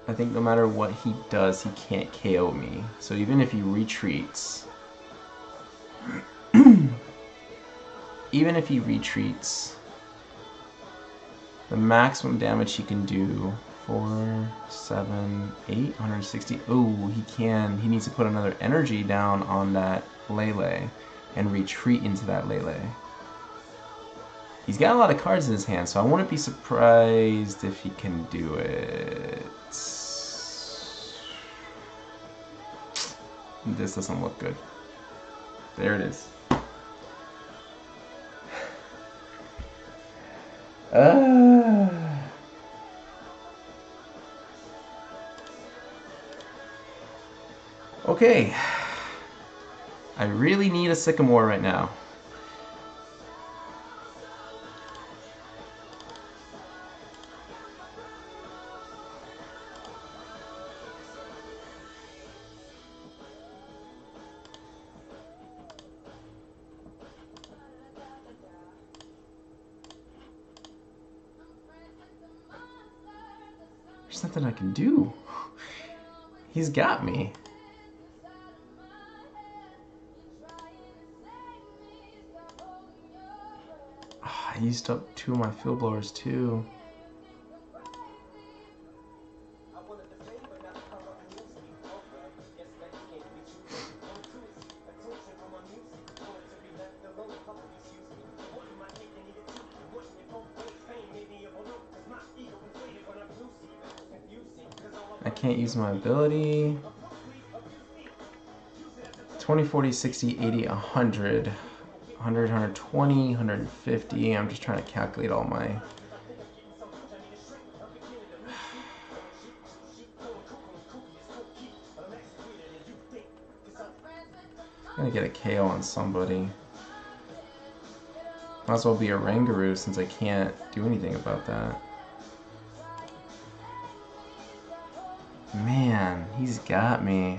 I think no matter what he does, he can't KO me. So even if he retreats, even if he retreats, the maximum damage he can do, 4, 7, 8, 160. Oh, he can. He needs to put another energy down on that Lele and retreat into that Lele. He's got a lot of cards in his hand, so I wouldn't be surprised if he can do it. This doesn't look good. There it is. Okay. I really need a Sycamore right now. There's nothing I can do. He's got me. I used up 2 of my field blowers too. I can't use my ability. 20, 40, 60, 80, 100. 100, 120, 150. I'm just trying to calculate all my... I'm gonna get a KO on somebody. Might as well be a Rangaroo since I can't do anything about that. Man, he's got me.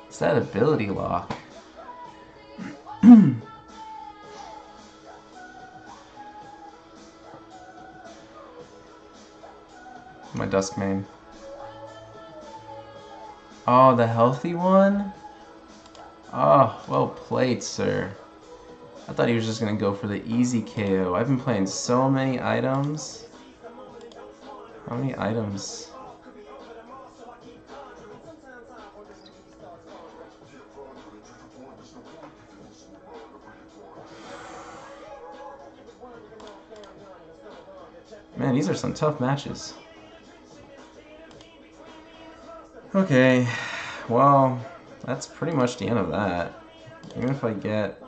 It's that ability lock. My Dusk main. Oh, the healthy one? Oh, well played, sir. I thought he was just gonna go for the easy KO. I've been playing so many items. How many items? Man, these are some tough matches. Okay, well, that's pretty much the end of that. Even if I get...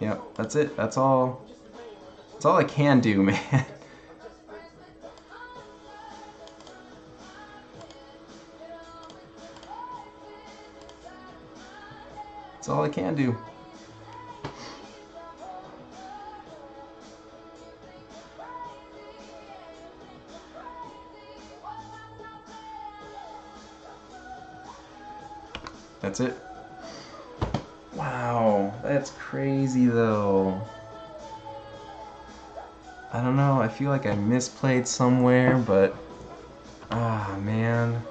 Yep, that's it. That's all I can do, man. That's all I can do. That's it. Wow, that's crazy though. I don't know, I feel like I misplayed somewhere, but man.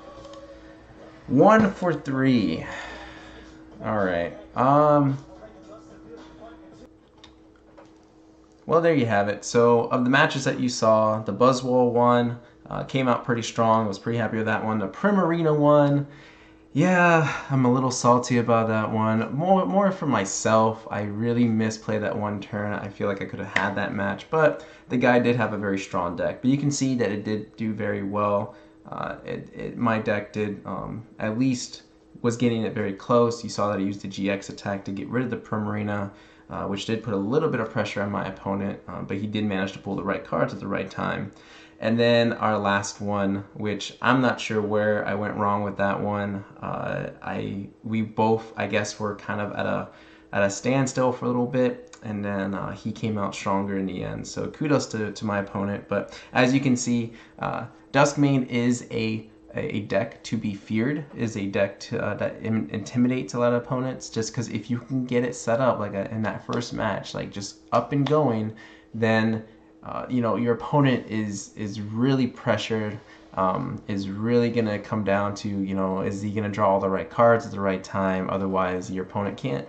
1 for 3. Alright. Well, there you have it. So, of the matches that you saw, the Buzzwole one came out pretty strong. I was pretty happy with that one. The Primarina one, yeah, I'm a little salty about that one. More for myself. I really misplayed that one turn. I feel like I could have had that match, but the guy did have a very strong deck. But you can see that it did do very well. My deck did at least was getting it very close. You saw that I used the GX attack to get rid of the Primarina, which did put a little bit of pressure on my opponent, but he did manage to pull the right cards at the right time. And then our last one, which I'm not sure where I went wrong with that one. We both, I guess, were kind of at a standstill for a little bit, and then he came out stronger in the end. So kudos to my opponent. But as you can see, Duskmane is a deck to be feared, is a deck that intimidates a lot of opponents, just because if you can get it set up like in that first match, like just up and going, then you know, your opponent is really pressured, is really gonna come down to, you know, is he gonna draw all the right cards at the right time? Otherwise, your opponent can't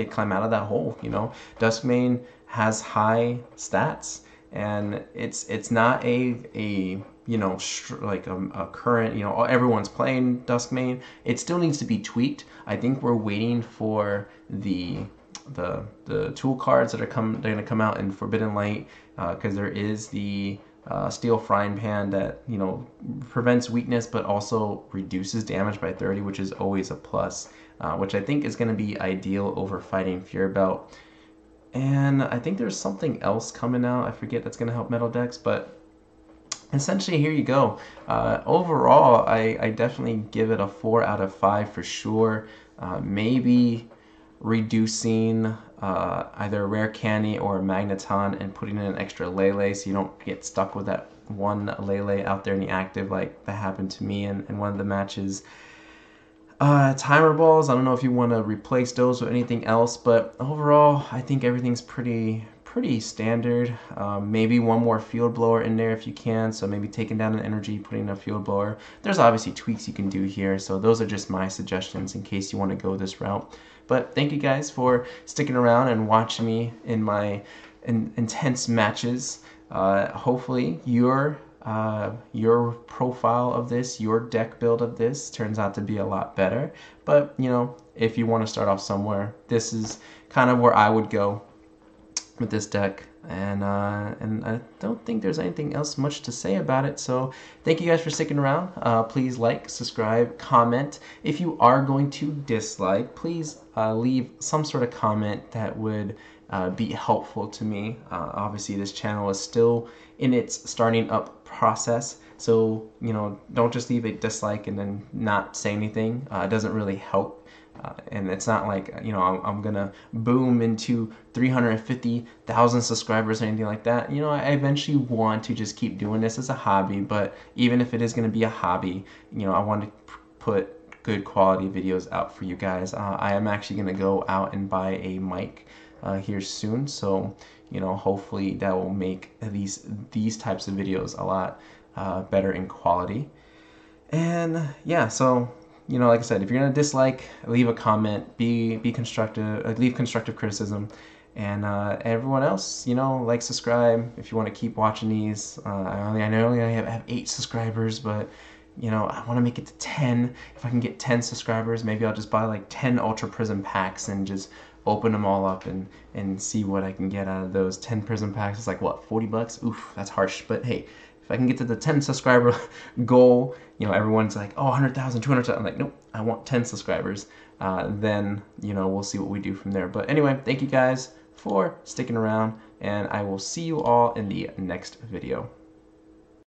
climb out of that hole. You know, Duskmane has high stats, and it's not a you know like a current, you know, everyone's playing Duskmane. It still needs to be tweaked. I think we're waiting for the tool cards that they're gonna come out in Forbidden Light, because there is the Steel Frying Pan that, you know, prevents weakness but also reduces damage by 30, which is always a plus, which I think is going to be ideal over fighting Fear Belt. And I think there's something else coming out, I forget, that's going to help metal decks, but essentially here you go. Overall, I definitely give it a 4 out of 5 for sure. Maybe reducing either a rare candy or a Magnezone and putting in an extra Lele so you don't get stuck with that one Lele out there in the active like that happened to me in one of the matches. Timer balls, I don't know if you want to replace those with anything else, but overall I think everything's pretty standard. Maybe one more field blower in there if you can, so maybe taking down an energy, putting in a field blower. There's obviously tweaks you can do here, so those are just my suggestions in case you want to go this route. But thank you guys for sticking around and watching me in my intense matches. Hopefully your profile of this, your deck build of this turns out to be a lot better. But, you know, if you want to start off somewhere, this is kind of where I would go with this deck, and I don't think there's anything else much to say about it. So thank you guys for sticking around. Please like, subscribe, comment. If you are going to dislike, please leave some sort of comment that would be helpful to me. Obviously this channel is still in its starting up process, so, you know, don't just leave a dislike and then not say anything. It doesn't really help. And it's not like, you know, I'm gonna boom into 350,000 subscribers or anything like that. You know, I eventually want to just keep doing this as a hobby, but even if it is gonna be a hobby, you know, I want to put good quality videos out for you guys. I am actually gonna go out and buy a mic here soon, so, you know, hopefully that will make these types of videos a lot better in quality. And yeah, so, you know, like I said, if you're gonna dislike, leave a comment, be constructive, leave constructive criticism, and everyone else, you know, like, subscribe if you want to keep watching these. I know I only have 8 subscribers, but, you know, I want to make it to 10. If I can get 10 subscribers, maybe I'll just buy like 10 Ultra Prism packs and just open them all up and see what I can get out of those 10 Prism packs. It's like, what, 40 bucks? Oof, that's harsh, but hey, if I can get to the 10 subscriber goal, you know, everyone's like, oh, 100,000, 200,000. I'm like, nope, I want 10 subscribers. Then, you know, we'll see what we do from there. But anyway, thank you guys for sticking around, and I will see you all in the next video.